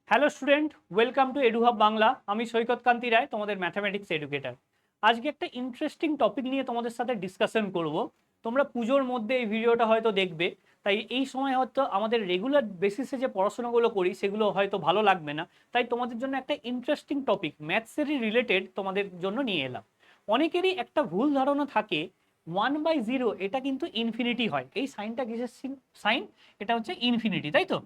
Hello student, welcome to এডুহাব Bangla. আমি সৈকত কান্তি রায়, তোমাদের mathematics educator. আজকে একটা ইন্টারেস্টিং টপিক নিয়ে তোমাদের সাথে ডিসকাশন করব। তোমরা পুজোর মধ্যে এই ভিডিওটা হয়তো দেখবে, তাই এই সময় হয়তো আমাদের রেগুলার বেসিসে যে পড়াশোনাগুলো করি সেগুলো হয়তো ভালো লাগবে না। তাই তোমাদের জন্য একটা ইন্টারেস্টিং টপিক ম্যাথসেরই রিলেটেড তোমাদের জন্য নিয়ে এলাম। অনেকেরই একটা ভুল ধারণা থাকে 1/0 এটা কিন্তু ইনফিনিটি হয়। এই সাইনটা কিসের সাইন? এটা হচ্ছে ইনফিনিটি, তাই তো,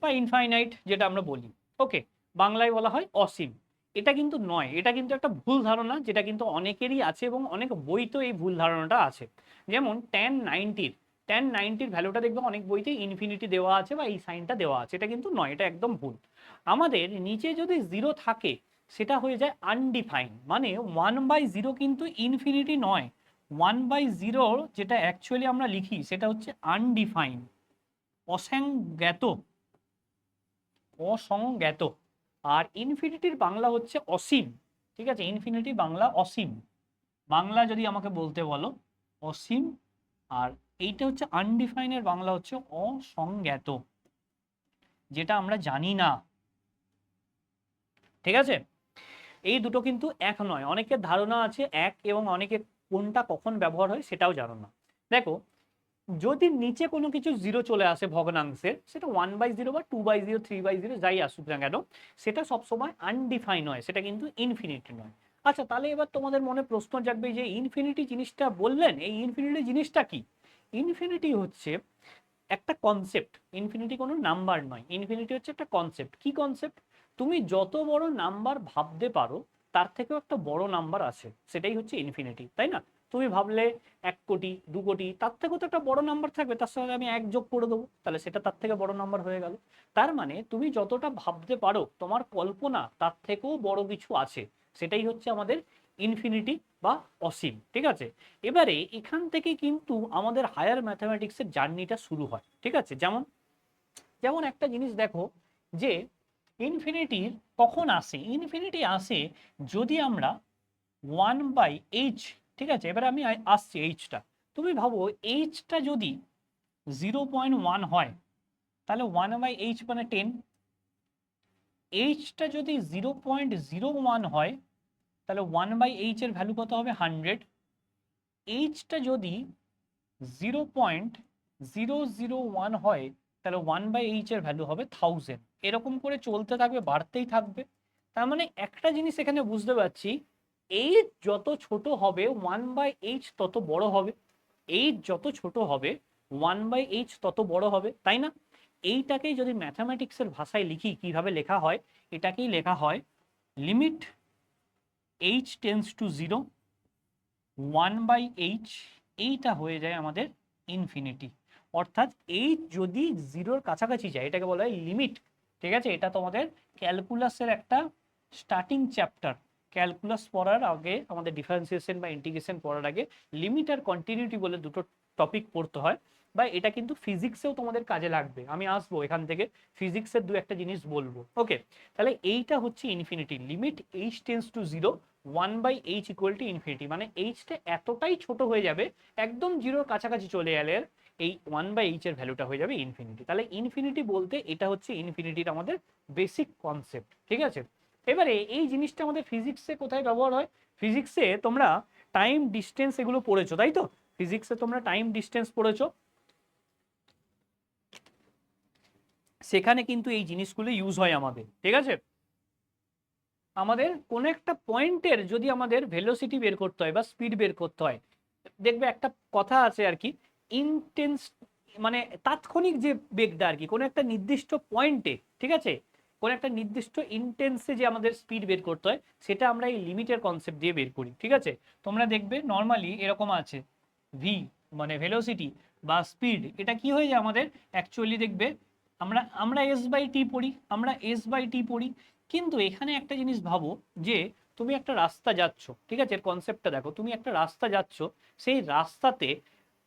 বা ইনফাইনাইট যেটা আমরা বলি। ওকে, বাংলায় বলা হয় অসীম। এটা কিন্তু নয়, এটা কিন্তু একটা ভুল ধারণা যেটা কিন্তু অনেকেরই আছে এবং অনেক বইতেও এই ভুল ধারণাটা আছে। যেমন tan90-র ভ্যালুটা দেখবে অনেক বইতে ইনফিনিটি দেওয়া আছে বা এই সাইনটা দেওয়া আছে, এটা কিন্তু নয়, এটা একদম ভুল। আমাদের নিচে যদি জিরো থাকে সেটা হয়ে যায় আনডিফাইন, মানে 1/0 কিন্তু ইনফিনিটি নয়। 1/0 যেটা অ্যাকচুয়ালি আমরা লিখি সেটা হচ্ছে আনডিফাইন, অসংজ্ঞাত, অসংজ্ঞাত। আর ইনফিনিটির বাংলা হচ্ছে অসীম। ঠিক আছে, ইনফিনিটি বাংলা অসীম, বাংলা যদি আমাকে বলতে বলো অসীম। আর এইটা হচ্ছে আনডিফাইনের বাংলা হচ্ছে অসংজ্ঞাত, যেটা আমরা জানি না। ঠিক আছে, এই দুটো কিন্তু এক নয়। অনেকের ধারণা আছে এক, এবং অনেকে কোনটা কখন ব্যবহার হয় সেটাও জানো না। দেখো, যদি নিচে কোনো কিছু জিরো চলে আসে ভগ্নাংশের, সেটা 1/0 বা 2/0 3/0 যাই আসুক না কেন, সেটা সবসময় আনডিফাইন হয়, সেটা কিন্তু ইনফিনিটি নয়। আচ্ছা, তাহলে এবার তোমাদের মনে প্রশ্ন জাগবে যে ইনফিনিটি জিনিসটা বললেন, এই ইনফিনিটি জিনিসটা কি? ইনফিনিটি হচ্ছে একটা কনসেপ্ট। ইনফিনিটি কোনো নাম্বার নয়, ইনফিনিটি হচ্ছে একটা কনসেপ্ট। কি কনসেপ্ট? তুমি যত বড় নাম্বার ভাবতে পারো তার থেকেও একটা বড় নাম্বার আছে, সেটাই হচ্ছে ইনফিনিটি, তাই না? তুমি ভাবলে 1 কোটি 2 কোটি, তার থেকেও তো একটা বড় নাম্বার থাকবে, তার সঙ্গে আমি 1 যোগ করে দেবো, তাহলে সেটা তার থেকে বড় নাম্বার হয়ে গেল। তার মানে তুমি যতটা ভাবতে পারো, তোমার কল্পনা তার থেকেও বড় কিছু আছে, সেটাই হচ্ছে আমাদের ইনফিনিটি বা অসীম। ঠিক আছে, এবারে এখান থেকে কিন্তু আমাদের হায়ার ম্যাথামেটিক্সের জার্নিটা শুরু হয়। ঠিক আছে, যেমন যেমন একটা জিনিস দেখো, যে ইনফিনিটির কখন আসে? ইনফিনিটি আসে যদি আমরা 1/h, ঠিক আছে, এবারে আমি আসছি এইচটা। তুমি ভাবো এইচটা যদি 0.1 হয় তাহলে 1/h মানে 10। এইচটা যদি 0.01 হয় তাহলে 1/h এর ভ্যালু কত হবে? 100। এইচটা যদি 0.001 হয় তাহলে 1/h এর ভ্যালু হবে 1000। এরকম করে চলতে থাকবে, বাড়তেই থাকবে। তার মানে একটা জিনিস এখানে বুঝতে পারছি, এইচ যত ছোট হবে 1/h তত বড় হবে। এইচ যত ছোট হবে 1/h তত বড় হবে, তাই না? এইটাকেই যদি ম্যাথামেটিক্সের ভাষায় লিখি, কিভাবে লেখা হয়? এটাকেই লেখা হয় limit h tends to 0, 1/h, এইটা হয়ে যায় আমাদের ইনফিনিটি। অর্থাৎ এই যদি জিরোর কাছাকাছি যায় এটাকে বলা হয় লিমিট। ঠিক আছে, এটা তোমাদের ক্যালকুলাসের একটা স্টার্টিং চ্যাপ্টার। ক্যালকুলাস পড়ার আগে, আমাদের ডিফারেন্সিয়েশন বা ইন্টিগ্রেশন পড়ার আগে লিমিট আর কন্টিনিউটি বলে দুটো টপিক পড়তে হয়, বা এটা কিন্তু ফিজিক্সেও তোমাদের কাজে লাগবে। আমি আসবো এখান থেকে ফিজিক্সের দু একটা জিনিস বলবো। ওকে, তাহলে এইটা হচ্ছে infinity, limit h tends to 0, 1/h equal to infinity. মানে এইচটা এতটাই ছোট হয়ে যাবে, একদম জিরোর কাছাকাছি চলে গেলে এই 1/h এর ভ্যালুটা হয়ে যাবে ইনফিনিটি। তাহলে ইনফিনিটি বলতে এটা হচ্ছে ইনফিনিটির আমাদের বেসিক কনসেপ্ট। ঠিক আছে, এবারে এই জিনিসটা আমাদের ফিজিক্সে কোথায় ব্যবহার হয়? ফিজিক্সে তোমরা টাইম ডিস্টেন্স এগুলো পড়েছো, তাই তো? ফিজিক্সে তোমরা টাইম ডিস্টেন্স পড়েছো, সেখানে কিন্তু এই জিনিসগুলো ইউজ হয় আমাদের। ঠিক আছে, আমাদের কোনো একটা পয়েন্টের যদি আমাদের ভেলোসিটি বের করতে হয় বা স্পিড বের করতে হয়, দেখবে একটা কথা আছে আর কি, ইনটেন্স, মানে তাৎক্ষণিক যে বেগটা আর কি, কোনো একটা নির্দিষ্ট পয়েন্টে, ঠিক আছে, কোনো একটা নির্দিষ্ট ইনটেন্সে যে আমাদের স্পিড বের করতে হয়, সেটা আমরা এই লিমিটের কনসেপ্ট দিয়ে বের করি। ঠিক আছে, তোমরা দেখবে নর্মালি এরকম আছে ভি, মানে ভেলোসিটি বা স্পিড, এটা কি হয়ে যায় আমাদের অ্যাকচুয়ালি দেখবে আমরা আমরা s/t পড়ি, আমরা s/t পড়ি। কিন্তু এখানে একটা জিনিস ভাবো, যে তুমি একটা রাস্তা যাচ্ছ, ঠিক আছে, এর কনসেপ্টটা দেখো, তুমি একটা রাস্তা যাচ্ছ, সেই রাস্তাতে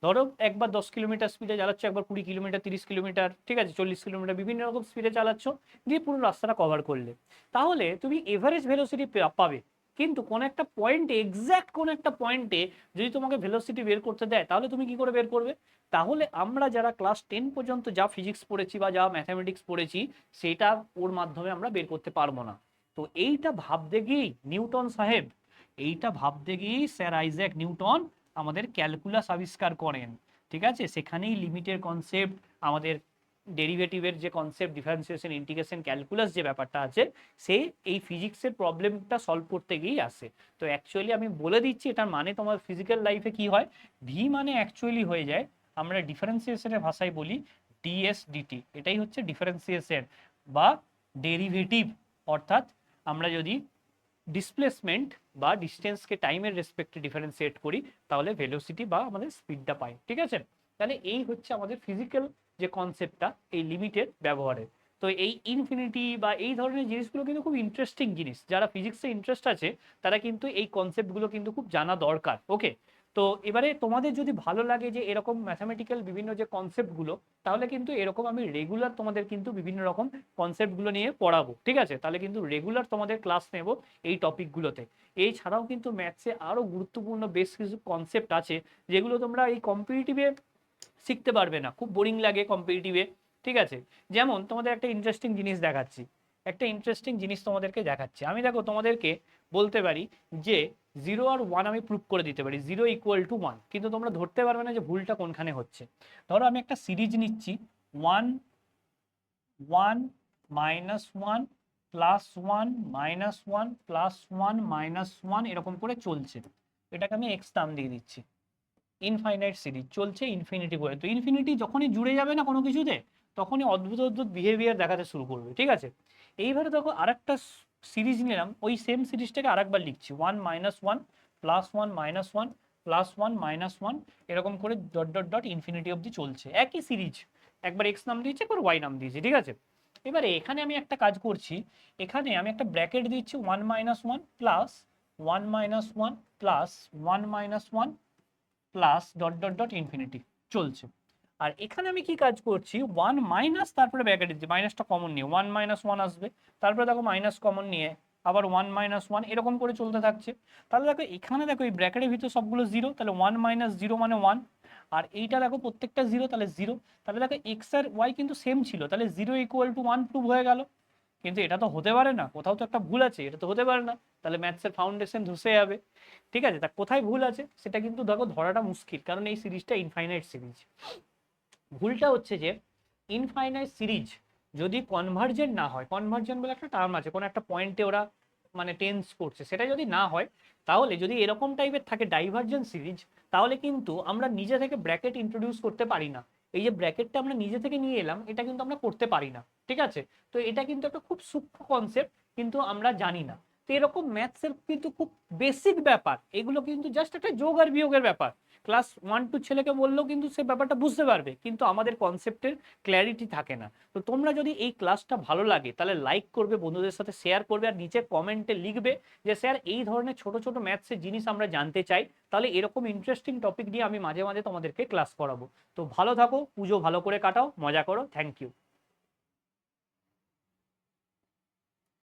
ধরো একবার 10 কিলোমিটার স্পিডে চালাচ্ছ, একবার 20 কিলোমিটার, 30 কিলোমিটার, ঠিক আছে, 40 কিলোমিটার, বিভিন্ন রকম স্পিডে চালাচ্ছ, দিয়ে পুরো রাস্তাটা কভার করলে, তাহলে তুমি এভারেজ ভেলোসিটি পাবে। কিন্তু কোন একটা পয়েন্টে, এক্স্যাক্ট কোন একটা পয়েন্টে যদি তোমাকে ভেলোসিটি বের করতে দেয়, তাহলে তুমি কি করে বের করবে? তাহলে আমরা যারা ক্লাস 10 পর্যন্ত যা ফিজিক্স পড়েছি বা যা ম্যাথামেটিক্স পড়েছি, সেটা ওর মাধ্যমে আমরা বের করতে পারবো না। তো এইটা ভাবতে গিয়েই নিউটন সাহেব, এইটা ভাবতে গিয়েই স্যার আইজ্যাক নিউটন আমাদের ক্যালকুলাস আবিষ্কার করেন। ঠিক আছে, সেখানেই লিমিটের কনসেপ্ট, আমাদের ডেরিভেটিভের যে কনসেপ্ট, ডিফারেন্সিয়েশন, ইন্টিগ্রেশন, ক্যালকুলাস যে ব্যাপারটা আছে, সে এই ফিজিক্সের প্রবলেমটা সলভ করতে গিয়েই আসে। তো অ্যাকচুয়ালি আমি বলে দিচ্ছি এটার মানে তোমার ফিজিক্যাল লাইফে কি হয়, ভি মানে অ্যাকচুয়ালি হয়ে যায়, আমরা ডিফারেন্সিয়েশনের ভাষায় বলি ডিএস ডিটি, এটাই হচ্ছে ডিফারেন্সিয়েশন বা ডেরিভেটিভ। অর্থাৎ আমরা যদি ডিসপ্লেসমেন্ট বা ডিস্টেন্সকে টাইমের রেসপেক্টে ডিফারেন্সিয়েট করি, তাহলে ভেলোসিটি বা আমাদের স্পিডটা পাই। ঠিক আছে, তাহলে এই হচ্ছে আমাদের ফিজিক্যাল যে কনসেপ্টটা এই লিমিটের ব্যবহারে। তো এই ইনফিনিটি বা এই ধরনের জিনিসগুলো কিন্তু খুব ইন্টারেস্টিং জিনিস, যারা ফিজিক্সে ইন্টারেস্ট আছে তারা কিন্তু এই কনসেপ্টগুলো কিন্তু খুব জানা দরকার। ওকে, তো এবারে তোমাদের যদি ভালো লাগে যে এরকম ম্যাথামেটিক্যাল বিভিন্ন যে কনসেপ্টগুলো, তাহলে কিন্তু এরকম আমি রেগুলার তোমাদের কিন্তু বিভিন্ন রকম কনসেপ্টগুলো নিয়ে পড়াবো। ঠিক আছে, তাহলে কিন্তু রেগুলার তোমাদের ক্লাস নেব এই টপিকগুলোতে। এছাড়াও কিন্তু ম্যাথসে আরও গুরুত্বপূর্ণ বেশ কিছু কনসেপ্ট আছে, যেগুলো তোমরা এই কম্পিটিটিভে শিখতে পারবে না, খুব বোরিং লাগে কম্পিটিটিভে। ঠিক আছে, যেমন তোমাদের একটা ইন্টারেস্টিং জিনিস দেখাচ্ছি, একটা ইন্টারেস্টিং জিনিস তোমাদেরকে দেখাচ্ছি আমি। দেখো তোমাদেরকে বলতে পারি যে 0 আর 1 আমি প্রুভ করে দিতে পারি 0 ইকুয়াল টু 1, কিন্তু তোমরা ধরতে পারবে না যে ভুলটা কোনখানে হচ্ছে। ধরো আমি একটা সিরিজ নিচ্ছি 1 1 -1 +1 -1 +1 -1 এরকম করে চলছে, এটাকে আমি এক্স নাম দিয়ে দিচ্ছি। ইনফাইনাইট সিরিজ চলছে ইনফিনিটি করে। তো ইনফিনিটি যখনই জুড়ে যাবে না কোনো কিছুতে, তখনই অদ্ভুত অদ্ভুত বিহেভিয়ার দেখাতে শুরু করবে। ঠিক আছে, এইবারে দেখো আরেকটা সিরিজ নিলাম, ওই সেম সিরিজটাকে আরেকবার লিখছি 1 -1 +1 -1 +1 -1 এরকম করে ডট ডট ডট ইনফিনিটি অবধি চলছে একই সিরিজ। একবার এক্স নাম দিয়েছি, একবার ওয়াই নাম দিয়েছি। ঠিক আছে, এবারে এখানে আমি একটা কাজ করছি, এখানে আমি একটা ব্র্যাকেট দিচ্ছি 1 -1 plus 1 -1 plus 1 -1 plus dot dot dot infinity চলছে। আর এখানে আমি কি কাজ করছি, 1 মাইনাস, তারপরে ব্র্যাকেট দিচ্ছি, মাইনাসটা কমন নিয়ে 1 -1 আসবে, তারপরে দেখো মাইনাস কমন নিয়ে আবার 1 -1 এরকম করে চলতে থাকছে। তাহলে দেখো এখানে দেখো এই ব্র্যাকেটের ভিতর সবগুলো জিরো, তাহলে 1 - 0 মানে 1, আর এইটা দেখো প্রত্যেকটা জিরো, তাহলে জিরো। তাহলে দেখো এক্স আর ওয়াই কিন্তু সেম ছিল, তাহলে 0 ইকুয়াল টু 1 প্রুভ হয়ে গেল। কিন্তু এটা তো হতে পারে না, কোথাও তো একটা ভুল আছে, এটা তো হতে পারে না, তাহলে ম্যাথসের ফাউন্ডেশন ধসে যাবে। ঠিক আছে, তা কোথায় ভুল আছে সেটা কিন্তু দেখো ধরাটা মুশকিল, কারণ এই সিরিজটা ইনফাইনাইট সিরিজ। ভুলটা হচ্ছে যে ইনফাইনাইট সিরিজ যদি কনভার্জেন্ট না হয়, কনভার্জেন্ট বলে একটা টার্ম আছে, কোনো একটা পয়েন্টে ওরা মানে টেন্স করছে, সেটা যদি না হয়, তাহলে যদি এরকম টাইপের থাকে ডাইভার্জেন্ট সিরিজ, তাহলে কিন্তু আমরা নিজে থেকে ব্র্যাকেট ইন্ট্রোডিউস করতে পারি না। এই যে ব্র্যাকেটটা আমরা নিজে থেকে নিয়ে এলাম, এটা কিন্তু আমরা করতে পারি না। ঠিক আছে, তো এটা কিন্তু একটা খুব সূক্ষ্ম কনসেপ্ট, কিন্তু আমরা জানি না। তো এরকম ম্যাথসের কিন্তু খুব বেসিক ব্যাপার, এগুলো কিন্তু জাস্ট একটা যোগ আর বিয়োগের ব্যাপার। ক্লাস 1 2 ছেলেকে বললেও কিন্তু সে ব্যাপারটা বুঝতে পারবে, কিন্তু আমাদের কনসেপ্টের ক্ল্যারিটি থাকে না। তো তোমরা যদি এই ক্লাসটা ভালো লাগে, তাহলে লাইক করবে, বন্ধুদের সাথে শেয়ার করবে, আর নিচে কমেন্টে লিখবে যে স্যার এই ধরনের ছোট ছোট ম্যাথসের জিনিস আমরা জানতে চাই। তাহলে এরকম ইন্টারেস্টিং টপিক নিয়ে আমি মাঝে মাঝে তোমাদেরকে ক্লাস করাবো। তো ভালো থাকো, পুজো ভালো করে কাটাও, মজা করো, থ্যাংক ইউ।